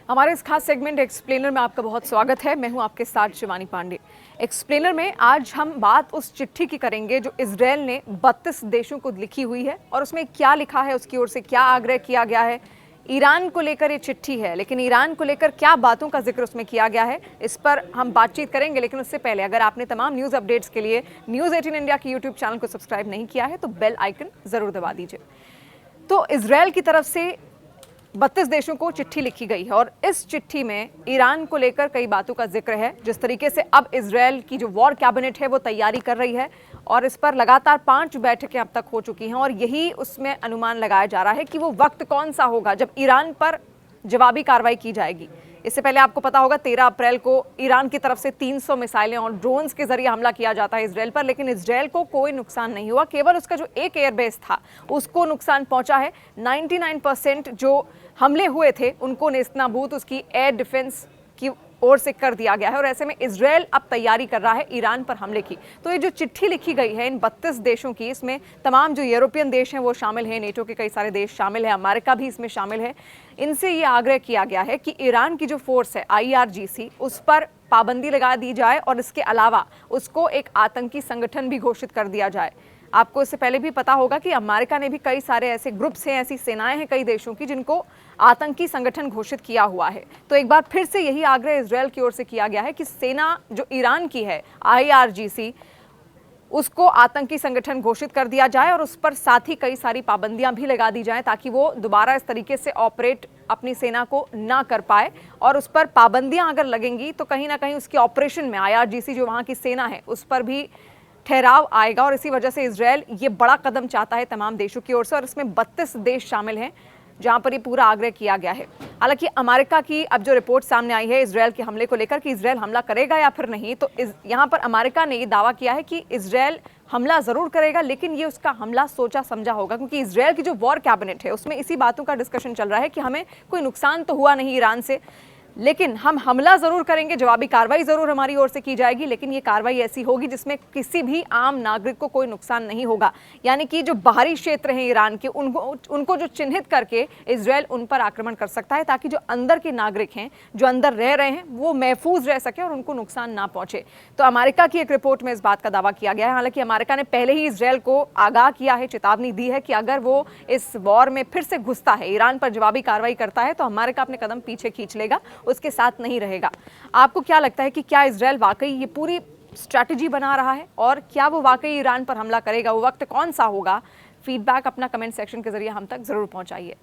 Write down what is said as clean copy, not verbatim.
हमारे इस खास सेगमेंट एक्सप्लेनर में आपका बहुत स्वागत है। मैं हूं आपके साथ शिवानी पांडे। एक्सप्लेनर में आज हम बात उस चिट्ठी की करेंगे जो इजरायल ने 32 देशों को लिखी हुई है और उसमें क्या लिखा है, उसकी ओर से क्या आग्रह किया गया है। ईरान को लेकर ये चिट्ठी है, लेकिन ईरान को लेकर क्या बातों का जिक्र उसमें किया गया है, इस पर हम बातचीत करेंगे। लेकिन उससे पहले अगर आपने तमाम न्यूज़ अपडेट्स के लिए न्यूज़ 18 इंडिया के यूट्यूब चैनल को सब्सक्राइब नहीं किया है तो बेल आइकन ज़रूर दबा दीजिए। तो इजरायल की तरफ से 32 देशों को चिट्ठी लिखी गई है और इस चिट्ठी में ईरान को लेकर कई बातों का जिक्र है। जिस तरीके से अब इजरायल की जो वॉर कैबिनेट है वो तैयारी कर रही है और इस पर लगातार 5 बैठकें अब तक हो चुकी हैं और यही उसमें अनुमान लगाया जा रहा है कि वो वक्त कौन सा होगा जब ईरान पर जवाबी कार्रवाई की जाएगी। इससे पहले आपको पता होगा 13 अप्रैल को ईरान की तरफ से 300 मिसाइलें और ड्रोन्स के जरिए हमला किया जाता है इजरायल पर, लेकिन इजरायल को कोई नुकसान नहीं हुआ। केवल उसका जो एक एयरबेस था उसको नुकसान पहुंचा है। 99% जो हमले हुए थे उनको नेस्तनाबूद उसकी एयर डिफेंस की ओर से कर दिया गया है और ऐसे में इजरायल अब तैयारी कर रहा है ईरान पर हमले की। तो ये जो चिट्ठी लिखी गई है इन 32 देशों की, इसमें तमाम जो यूरोपियन देश हैं वो शामिल हैं, नेटो के कई सारे देश शामिल हैं, अमेरिका भी इसमें शामिल है। इनसे ये आग्रह किया गया है कि ईरान की जो फोर्स है IRGC उस पर पाबंदी लगा दी जाए और इसके अलावा उसको एक आतंकी संगठन भी घोषित कर दिया जाए। आपको इससे पहले भी पता होगा कि अमेरिका ने भी कई सारे ऐसे ग्रुप्स हैं, ऐसी सेनाएं हैं कई देशों की जिनको आतंकी संगठन घोषित किया हुआ है। तो एक बार फिर से यही आग्रह इजरायल की ओर से किया गया है कि सेना जो ईरान की है IRGC उसको आतंकी संगठन घोषित कर दिया जाए और उस पर साथ ही कई सारी पाबंदियां भी लगा दी जाएं ताकि वो दोबारा इस तरीके से ऑपरेट अपनी सेना को ना कर पाए। और उस पर पाबंदियां अगर लगेंगी तो कहीं ना कहीं उसकी ऑपरेशन में IRGC जो वहाँ की सेना है उस पर भी ठहराव आएगा और इसी वजह से इजरायल ये बड़ा कदम चाहता है तमाम देशों की ओर से और इसमें 32 देश शामिल हैं जहां पर ये पूरा आग्रह किया गया है। हालांकि अमेरिका की अब जो रिपोर्ट सामने आई है इजरायल के हमले को लेकर कि इजरायल हमला करेगा या फिर नहीं, तो यहां पर अमेरिका ने ये दावा किया है कि इजरायल हमला जरूर करेगा, लेकिन ये उसका हमला सोचा समझा होगा, क्योंकि इजरायल की जो वॉर कैबिनेट है उसमें इसी बातों का डिस्कशन चल रहा है कि हमें कोई नुकसान तो हुआ नहीं ईरान से, लेकिन हम हमला जरूर करेंगे, जवाबी कार्रवाई जरूर हमारी ओर से की जाएगी, लेकिन ये कार्रवाई ऐसी होगी जिसमें किसी भी आम नागरिक को कोई नुकसान नहीं होगा। यानी कि जो बाहरी क्षेत्र हैं ईरान के उनको जो चिन्हित करके इजरायल उन पर आक्रमण कर सकता है ताकि जो अंदर के नागरिक हैं, जो अंदर रह रहे हैं, वो महफूज रह सके और उनको नुकसान ना पहुंचे। तो अमेरिका की एक रिपोर्ट में इस बात का दावा किया गया है। हालांकि अमेरिका ने पहले ही इजरायल को आगाह किया है, चेतावनी दी है कि अगर वो इस वॉर में फिर से घुसता है, ईरान पर जवाबी कार्रवाई करता है, तो अमेरिका अपने कदम पीछे खींच लेगा, उसके साथ नहीं रहेगा। आपको क्या लगता है कि क्या इजरायल वाकई ये पूरी स्ट्रैटेजी बना रहा है और क्या वो वाकई ईरान पर हमला करेगा? वो वक्त कौन सा होगा? फीडबैक अपना कमेंट सेक्शन के जरिए हम तक जरूर पहुंचाइए।